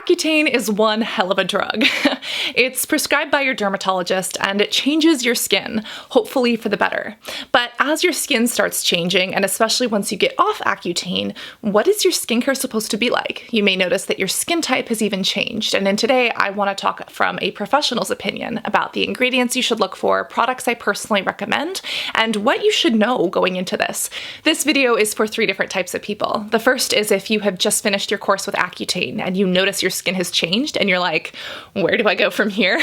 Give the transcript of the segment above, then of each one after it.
Accutane is one hell of a drug. It's prescribed by your dermatologist and it changes your skin, hopefully for the better. But as your skin starts changing, and especially once you get off Accutane, what is your skincare supposed to be like? You may notice that your skin type has even changed, and in today I want to talk from a professional's opinion about the ingredients you should look for, products I personally recommend, and what you should know going into this. This video is for 3 different types of people. The first is if you have just finished your course with Accutane and you notice your skin has changed and you're like, where do I go from here?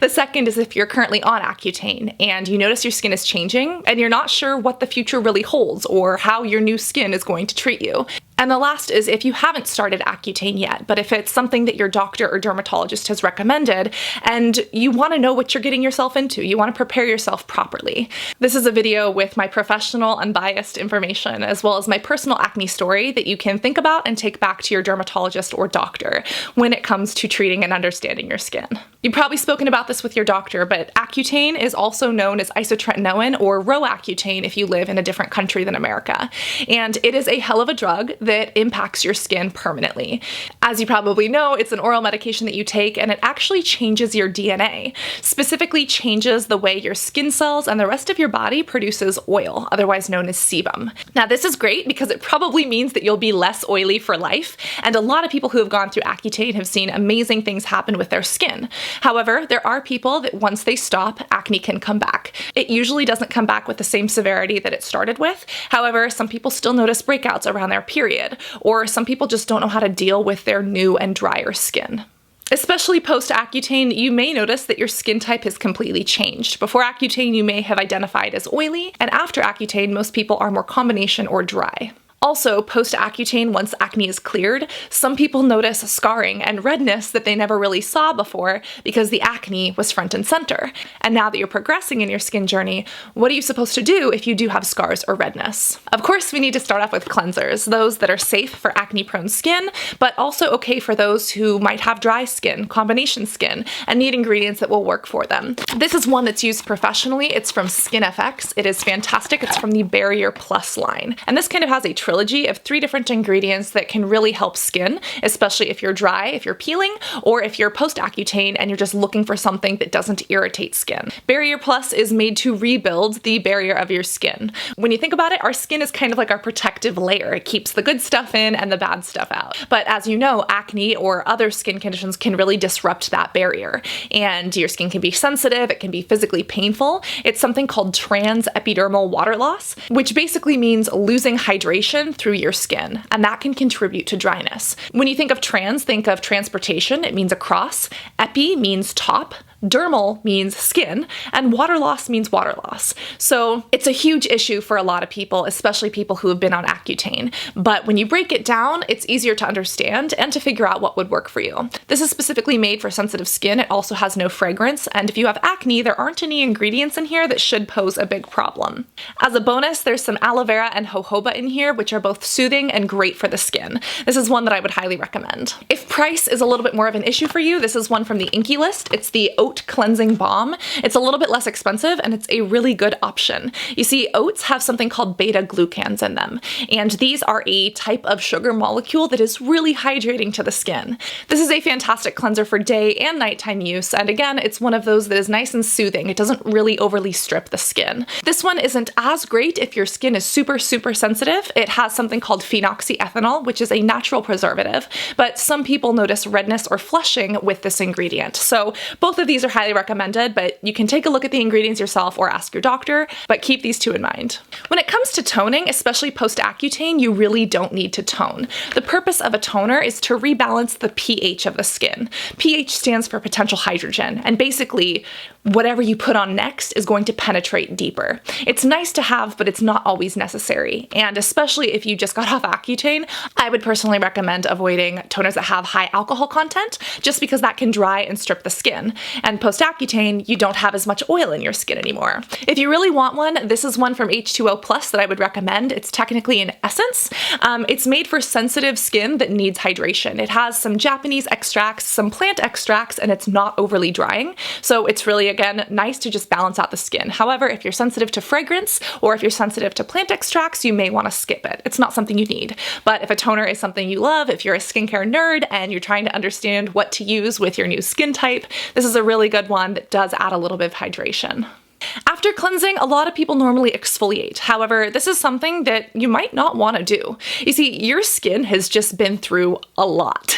The second is if you're currently on Accutane and you notice your skin is changing and you're not sure what the future really holds or how your new skin is going to treat you. And the last is if you haven't started Accutane yet, but if it's something that your doctor or dermatologist has recommended and you want to know what you're getting yourself into, you want to prepare yourself properly. This is a video with my professional, unbiased information, as well as my personal acne story that you can think about and take back to your dermatologist or doctor when it comes to treating and understanding your skin. You've probably spoken about this with your doctor, but Accutane is also known as isotretinoin or Roaccutane if you live in a different country than America. And it is a hell of a drug that impacts your skin permanently. As you probably know, it's an oral medication that you take and it actually changes your DNA, specifically changes the way your skin cells and the rest of your body produces oil, otherwise known as sebum. Now this is great because it probably means that you'll be less oily for life, and a lot of people who have gone through Accutane have seen amazing things happen with their skin. However, there are people that once they stop, acne can come back. It usually doesn't come back with the same severity that it started with. However, some people still notice breakouts around their period, or some people just don't know how to deal with their new and drier skin. Especially post-Accutane, you may notice that your skin type has completely changed. Before Accutane, you may have identified as oily, and after Accutane, most people are more combination or dry. Also, post-Accutane, once acne is cleared, some people notice scarring and redness that they never really saw before because the acne was front and center. And now that you're progressing in your skin journey, what are you supposed to do if you do have scars or redness? Of course, we need to start off with cleansers, those that are safe for acne-prone skin, but also okay for those who might have dry skin, combination skin, and need ingredients that will work for them. This is one that's used professionally. It's from SkinFX. It is fantastic. It's from the Barrier Plus line. And this kind of has a trilogy of 3 different ingredients that can really help skin, especially if you're dry, if you're peeling, or if you're post-Accutane and you're just looking for something that doesn't irritate skin. Barrier Plus is made to rebuild the barrier of your skin. When you think about it, our skin is kind of like our protective layer. It keeps the good stuff in and the bad stuff out. But as you know, acne or other skin conditions can really disrupt that barrier, and your skin can be sensitive, it can be physically painful. It's something called transepidermal water loss, which basically means losing hydration through your skin, and that can contribute to dryness. When you think of trans, think of transportation. It means across. Epi means top. Dermal means skin, and water loss means water loss. So it's a huge issue for a lot of people, especially people who have been on Accutane. But when you break it down, it's easier to understand and to figure out what would work for you. This is specifically made for sensitive skin. It also has no fragrance, and if you have acne, there aren't any ingredients in here that should pose a big problem. As a bonus, there's some aloe vera and jojoba in here, which are both soothing and great for the skin. This is one that I would highly recommend. If price is a little bit more of an issue for you, this is one from the Inkey list. It's the Oat Cleansing Balm. It's a little bit less expensive and it's a really good option. You see, oats have something called beta-glucans in them, and these are a type of sugar molecule that is really hydrating to the skin. This is a fantastic cleanser for day and nighttime use, and again, it's one of those that is nice and soothing. It doesn't really overly strip the skin. This one isn't as great if your skin is super sensitive. It has something called phenoxyethanol, which is a natural preservative, but some people notice redness or flushing with this ingredient. So both of these are highly recommended, but you can take a look at the ingredients yourself or ask your doctor, but keep these 2 in mind. When it comes to toning, especially post-Accutane, you really don't need to tone. The purpose of a toner is to rebalance the pH of the skin. pH stands for potential hydrogen, and basically whatever you put on next is going to penetrate deeper. It's nice to have, but it's not always necessary. And especially if you just got off Accutane, I would personally recommend avoiding toners that have high alcohol content, just because that can dry and strip the skin. And post-Accutane, you don't have as much oil in your skin anymore. If you really want one, this is one from H2O Plus that I would recommend. It's technically an essence. It's made for sensitive skin that needs hydration. It has some Japanese extracts, some plant extracts, and it's not overly drying. So it's really a again, nice to just balance out the skin. However, if you're sensitive to fragrance or if you're sensitive to plant extracts, you may want to skip it. It's not something you need. But if a toner is something you love, if you're a skincare nerd and you're trying to understand what to use with your new skin type, this is a really good one that does add a little bit of hydration. After cleansing, a lot of people normally exfoliate. However, this is something that you might not want to do. You see, your skin has just been through a lot.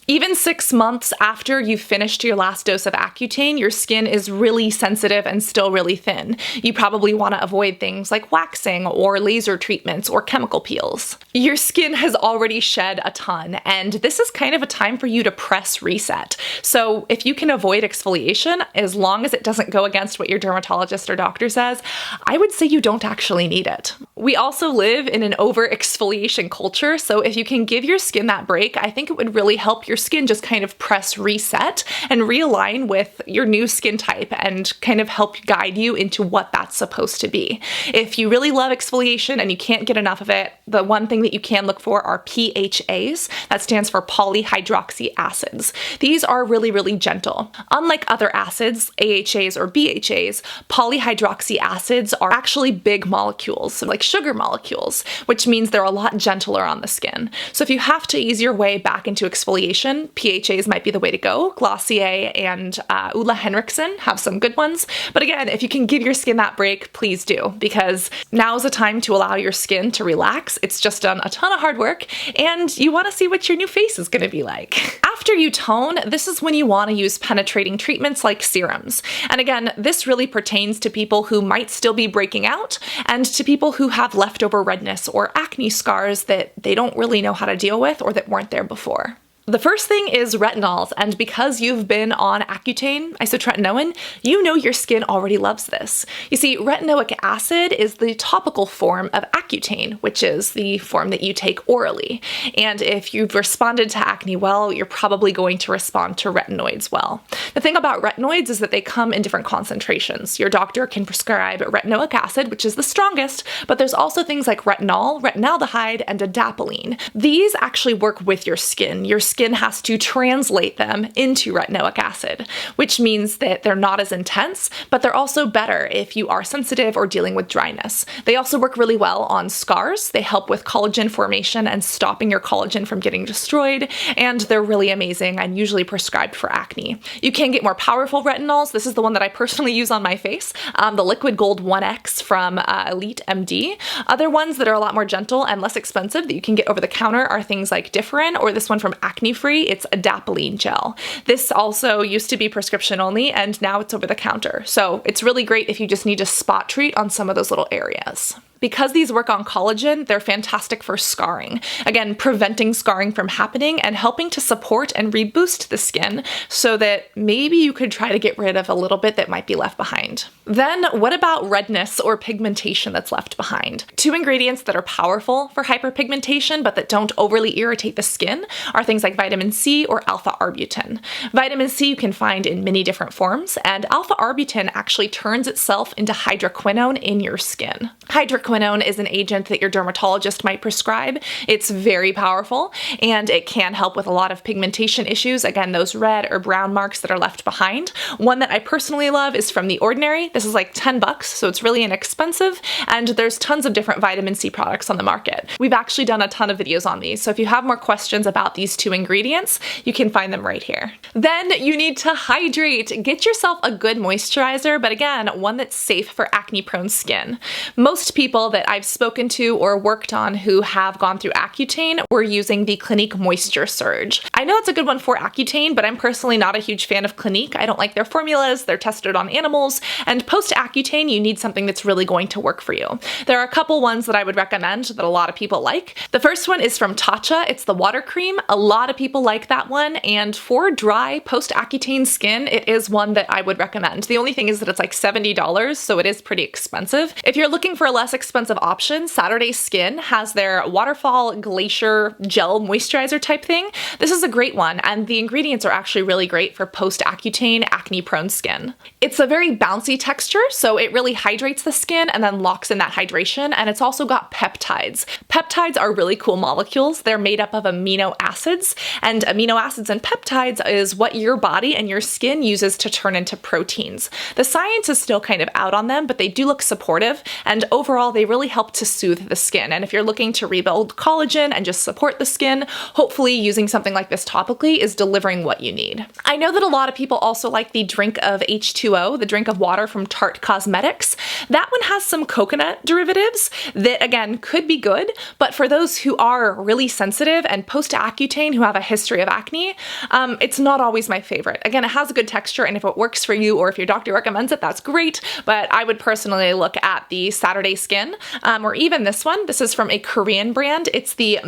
Even 6 months after you've finished your last dose of Accutane, your skin is really sensitive and still really thin. You probably want to avoid things like waxing or laser treatments or chemical peels. Your skin has already shed a ton, and this is kind of a time for you to press reset. So if you can avoid exfoliation, as long as it doesn't go against what your dermatologist or doctor says, I would say you don't actually need it. We also live in an over exfoliation culture, so if you can give your skin that break, I think it would really help your skin just kind of press reset and realign with your new skin type and kind of help guide you into what that's supposed to be. If you really love exfoliation and you can't get enough of it, the one thing that you can look for are PHAs. That stands for polyhydroxy acids. These are really, really gentle. Unlike other acids, AHAs or BHAs, polyhydroxy acids are actually big molecules, like sugar molecules, which means they're a lot gentler on the skin. So if you have to ease your way back into exfoliation, PHAs might be the way to go. Glossier and Ulla Henriksen have some good ones. But again, if you can give your skin that break, please do, because now is the time to allow your skin to relax. It's just done a ton of hard work, and you want to see what your new face is going to be like. After you tone, this is when you want to use penetrating treatments like serums. And again, this really pertains to people who might still be breaking out and to people who have leftover redness or acne scars that they don't really know how to deal with or that weren't there before. The first thing is retinols, and because you've been on Accutane, isotretinoin, you know your skin already loves this. You see, retinoic acid is the topical form of Accutane, which is the form that you take orally. And if you've responded to acne well, you're probably going to respond to retinoids well. The thing about retinoids is that they come in different concentrations. Your doctor can prescribe retinoic acid, which is the strongest, but there's also things like retinol, retinaldehyde, and adapalene. These actually work with your skin. Your skin has to translate them into retinoic acid, which means that they're not as intense, but they're also better if you are sensitive or dealing with dryness. They also work really well on scars. They help with collagen formation and stopping your collagen from getting destroyed, and they're really amazing and usually prescribed for acne. You can get more powerful retinols. This is the one that I personally use on my face, the Liquid Gold 1X from Elite MD. Other ones that are a lot more gentle and less expensive that you can get over the counter are things like Differin, or this one from Acne Free, it's adapalene gel. This also used to be prescription only, and now it's over the counter. So it's really great if you just need to spot treat on some of those little areas. Because these work on collagen, they're fantastic for scarring. Again, preventing scarring from happening and helping to support and reboost the skin so that maybe you could try to get rid of a little bit that might be left behind. Then what about redness or pigmentation that's left behind? Two ingredients that are powerful for hyperpigmentation but that don't overly irritate the skin are things like vitamin C or alpha-arbutin. Vitamin C you can find in many different forms, and alpha-arbutin actually turns itself into hydroquinone in your skin. Hydroquinone is an agent that your dermatologist might prescribe. It's very powerful, and it can help with a lot of pigmentation issues. Again, those red or brown marks that are left behind. One that I personally love is from The Ordinary. This is like $10, so it's really inexpensive, and there's tons of different vitamin C products on the market. We've actually done a ton of videos on these, so if you have more questions about these two ingredients, you can find them right here. Then you need to hydrate. Get yourself a good moisturizer, but again, one that's safe for acne-prone skin. Most people that I've spoken to or worked on who have gone through Accutane were using the Clinique Moisture Surge. I know it's a good one for Accutane, but I'm personally not a huge fan of Clinique. I don't like their formulas, they're tested on animals, and post-Accutane you need something that's really going to work for you. There are a couple ones that I would recommend that a lot of people like. The first one is from Tarte. It's the water cream. A lot of people like that one, and for dry post-Accutane skin, it is one that I would recommend. The only thing is that it's like $70, so it is pretty expensive. If you're looking for a less expensive expensive option, Saturday Skin has their Waterfall Glacier Gel Moisturizer type thing. This is a great one, and the ingredients are actually really great for post-Accutane acne-prone skin. It's a very bouncy texture, so it really hydrates the skin and then locks in that hydration, and it's also got peptides. Peptides are really cool molecules. They're made up of amino acids, and amino acids and peptides is what your body and your skin uses to turn into proteins. The science is still kind of out on them, but they do look supportive, and overall they really help to soothe the skin. And if you're looking to rebuild collagen and just support the skin, hopefully using something like this topically is delivering what you need. I know that a lot of people also like the Drink of H2O, the drink of water from Tarte Cosmetics. That one has some coconut derivatives that, again, could be good, but for those who are really sensitive and post-Accutane who have a history of acne, it's not always my favorite. Again, it has a good texture, and if it works for you or if your doctor recommends it, that's great, but I would personally look at the Saturday Skin, or even this one. This is from a Korean brand. It's the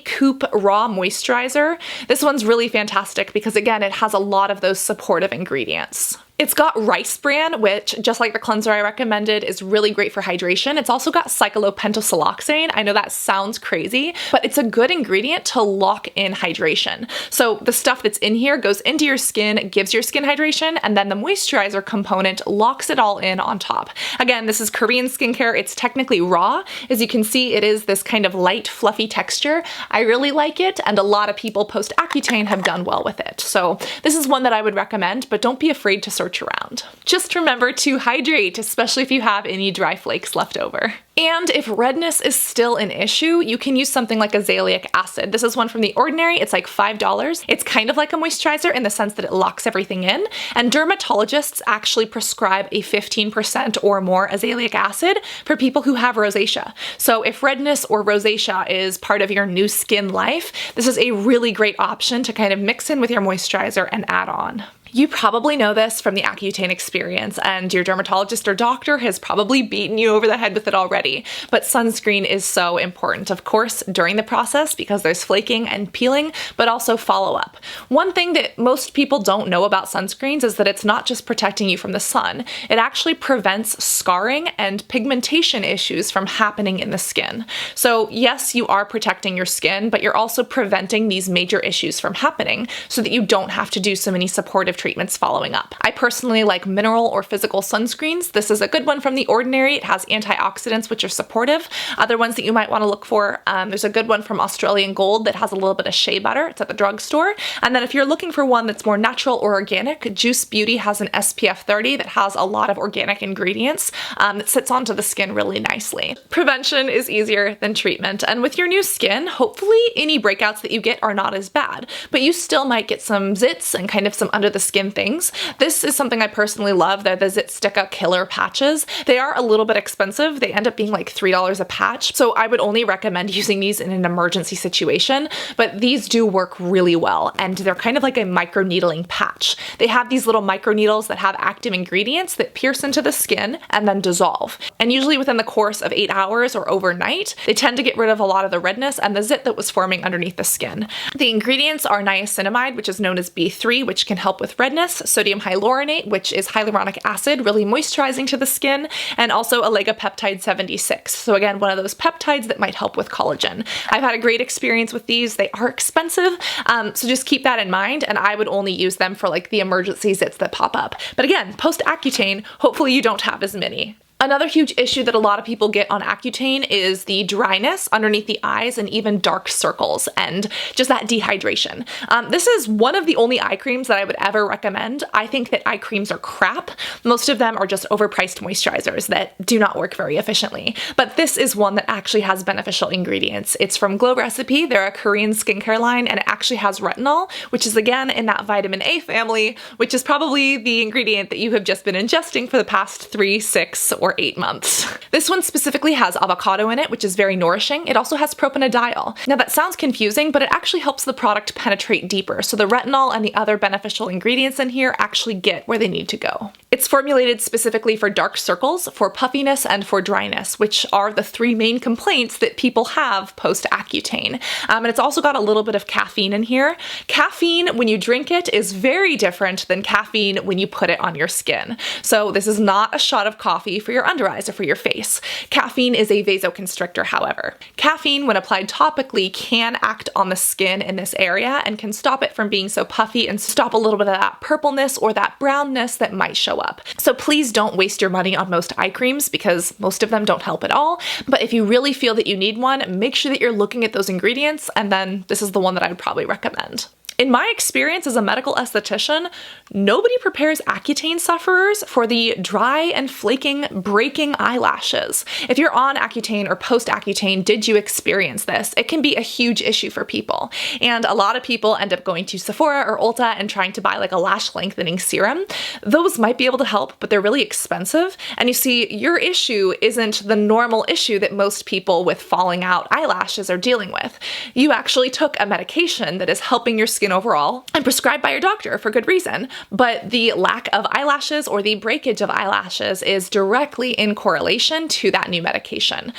Coop Raw Moisturizer. This one's really fantastic because, again, it has a lot of those supportive ingredients. It's got rice bran, which, just like the cleanser I recommended, is really great for hydration. It's also got cyclopentasiloxane. I know that sounds crazy, but it's a good ingredient to lock in hydration. So the stuff that's in here goes into your skin, gives your skin hydration, and then the moisturizer component locks it all in on top. Again, this is Korean skincare. It's technically raw. As you can see, it is this kind of light, fluffy texture. I really like it, and a lot of people post-Accutane have done well with it. So this is one that I would recommend, but don't be afraid to search around. Just remember to hydrate, especially if you have any dry flakes left over. And if redness is still an issue, you can use something like Azelaic acid. This is one from The Ordinary. It's like $5. It's kind of like a moisturizer in the sense that it locks everything in, and dermatologists actually prescribe a 15% or more azelaic acid for people who have rosacea. So if redness or rosacea is part of your new skin life, this is a really great option to kind of mix in with your moisturizer and add on. You probably know this from the Accutane experience, and your dermatologist or doctor has probably beaten you over the head with it already, but sunscreen is so important, of course, during the process because there's flaking and peeling, but also follow-up. One thing that most people don't know about sunscreens is that it's not just protecting you from the sun, it actually prevents scarring and pigmentation issues from happening in the skin. So yes, you are protecting your skin, but you're also preventing these major issues from happening so that you don't have to do so many supportive treatments following up. I personally like mineral or physical sunscreens. This is a good one from The Ordinary. It has antioxidants, which are supportive. Other ones that you might want to look for, there's a good one from Australian Gold that has a little bit of shea butter. It's at the drugstore. And then if you're looking for one that's more natural or organic, Juice Beauty has an SPF 30 that has a lot of organic ingredients that sits onto the skin really nicely. Prevention is easier than treatment. And with your new skin, hopefully any breakouts that you get are not as bad, but you still might get some zits and kind of some under the skin things. This is something I personally love. They're the ZitSticka Killer Patches. They are a little bit expensive. They end up being like $3 a patch, so I would only recommend using these in an emergency situation, but these do work really well, and they're kind of like a microneedling patch. They have these little microneedles that have active ingredients that pierce into the skin and then dissolve, and usually within the course of 8 hours or overnight, they tend to get rid of a lot of the redness and the zit that was forming underneath the skin. The ingredients are niacinamide, which is known as B3, which can help with redness, sodium hyaluronate, which is hyaluronic acid, really moisturizing to the skin, and also oligopeptide 76. So again, one of those peptides that might help with collagen. I've had a great experience with these. They are expensive, so just keep that in mind, and I would only use them for like the emergency zits that pop up. But again, post-Accutane, hopefully you don't have as many. Another huge issue that a lot of people get on Accutane is the dryness underneath the eyes and even dark circles and just that dehydration. This is one of the only eye creams that I would ever recommend. I think that eye creams are crap. Most of them are just overpriced moisturizers that do not work very efficiently. But this is one that actually has beneficial ingredients. It's from Glow Recipe. They're a Korean skincare line, and it actually has retinol, which is again in that vitamin A family, which is probably the ingredient that you have just been ingesting for the past 3, 6, or 8 months. This one specifically has avocado in it, which is very nourishing. It also has propanediol. Now that sounds confusing, but it actually helps the product penetrate deeper, so the retinol and the other beneficial ingredients in here actually get where they need to go. It's formulated specifically for dark circles, for puffiness, and for dryness, which are the three main complaints that people have post-Accutane. And it's also got a little bit of caffeine in here. Caffeine, when you drink it, is very different than caffeine when you put it on your skin. So this is not a shot of coffee for your under eyes or for your face. Caffeine is a vasoconstrictor, however. Caffeine, when applied topically, can act on the skin in this area and can stop it from being so puffy and stop a little bit of that purpleness or that brownness that might show up. So please don't waste your money on most eye creams because most of them don't help at all. But if you really feel that you need one, make sure that you're looking at those ingredients, and then this is the one that I would probably recommend. In my experience as a medical esthetician, nobody prepares Accutane sufferers for the dry and flaking, breaking eyelashes. If you're on Accutane or post-Accutane, did you experience this? It can be a huge issue for people. And a lot of people end up going to Sephora or Ulta and trying to buy like a lash lengthening serum. Those might be able to help, but they're really expensive. And you see, your issue isn't the normal issue that most people with falling out eyelashes are dealing with. You actually took a medication that is helping your skin overall and prescribed by your doctor for good reason, but the lack of eyelashes or the breakage of eyelashes is directly in correlation to that new medication.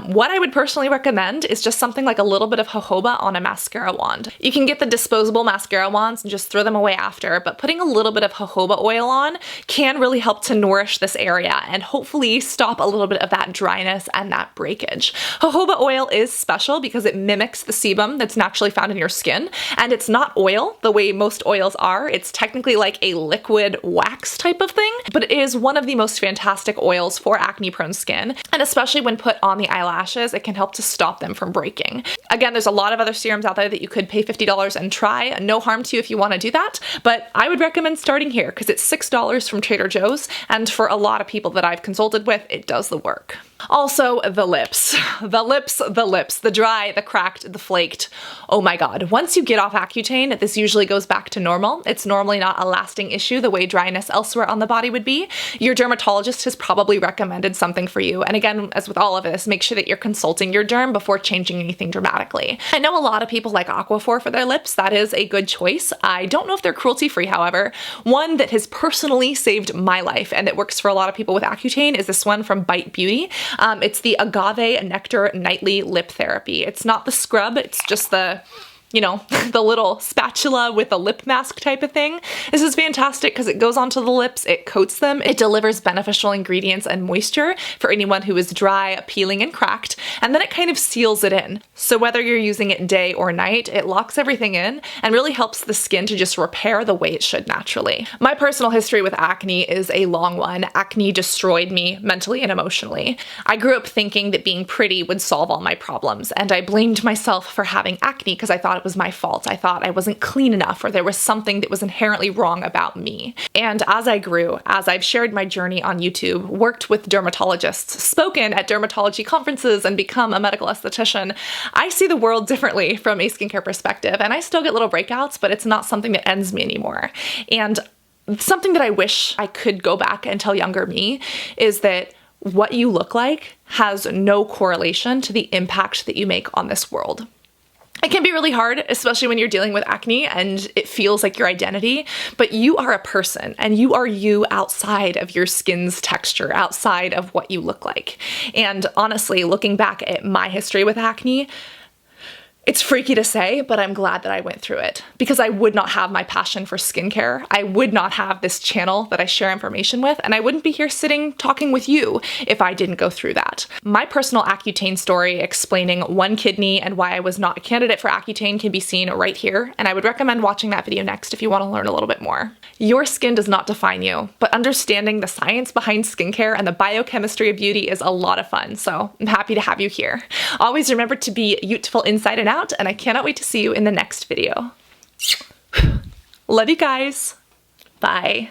What I would personally recommend is just something like a little bit of jojoba on a mascara wand. You can get the disposable mascara wands and just throw them away after, but putting a little bit of jojoba oil on can really help to nourish this area and hopefully stop a little bit of that dryness and that breakage. Jojoba oil is special because it mimics the sebum that's naturally found in your skin, and it's not oil the way most oils are. It's technically like a liquid wax type of thing, but it is one of the most fantastic oils for acne prone skin, and especially when put on the eyelashes, it can help to stop them from breaking. Again, there's a lot of other serums out there that you could pay $50 and try. No harm to you if you want to do that, but I would recommend starting here because it's $6 from Trader Joe's, and for a lot of people that I've consulted with, it does the work. Also, the lips. The dry, the cracked, the flaked. Oh my god. Once you get off Accutane, this usually goes back to normal. It's normally not a lasting issue the way dryness elsewhere on the body would be. Your dermatologist has probably recommended something for you. And again, as with all of this, make sure that you're consulting your derm before changing anything dramatically. I know a lot of people like Aquaphor for their lips. That is a good choice. I don't know if they're cruelty-free, however. One that has personally saved my life and that works for a lot of people with Accutane is this one from Bite Beauty. It's the Agave Nectar Nightly Lip Therapy. It's not the scrub, it's just the, you know, the little spatula with a lip mask type of thing. This is fantastic because it goes onto the lips, it coats them, it delivers beneficial ingredients and moisture for anyone who is dry, peeling, and cracked, and then it kind of seals it in. So whether you're using it day or night, it locks everything in and really helps the skin to just repair the way it should naturally. My personal history with acne is a long one. Acne destroyed me mentally and emotionally. I grew up thinking that being pretty would solve all my problems, and I blamed myself for having acne because I thought it was my fault. I thought I wasn't clean enough or there was something that was inherently wrong about me. And as I grew, as I've shared my journey on YouTube, worked with dermatologists, spoken at dermatology conferences, and become a medical esthetician, I see the world differently from a skincare perspective. And I still get little breakouts, but it's not something that ends me anymore. And something that I wish I could go back and tell younger me is that what you look like has no correlation to the impact that you make on this world. It can be really hard, especially when you're dealing with acne and it feels like your identity, but you are a person and you are you outside of your skin's texture, outside of what you look like. And honestly, looking back at my history with acne, it's freaky to say, but I'm glad that I went through it because I would not have my passion for skincare. I would not have this channel that I share information with, and I wouldn't be here sitting talking with you if I didn't go through that. My personal Accutane story explaining one kidney and why I was not a candidate for Accutane can be seen right here, and I would recommend watching that video next if you want to learn a little bit more. Your skin does not define you, but understanding the science behind skincare and the biochemistry of beauty is a lot of fun, so I'm happy to have you here. Always remember to be beautiful inside and out, and I cannot wait to see you in the next video. Love you guys. Bye.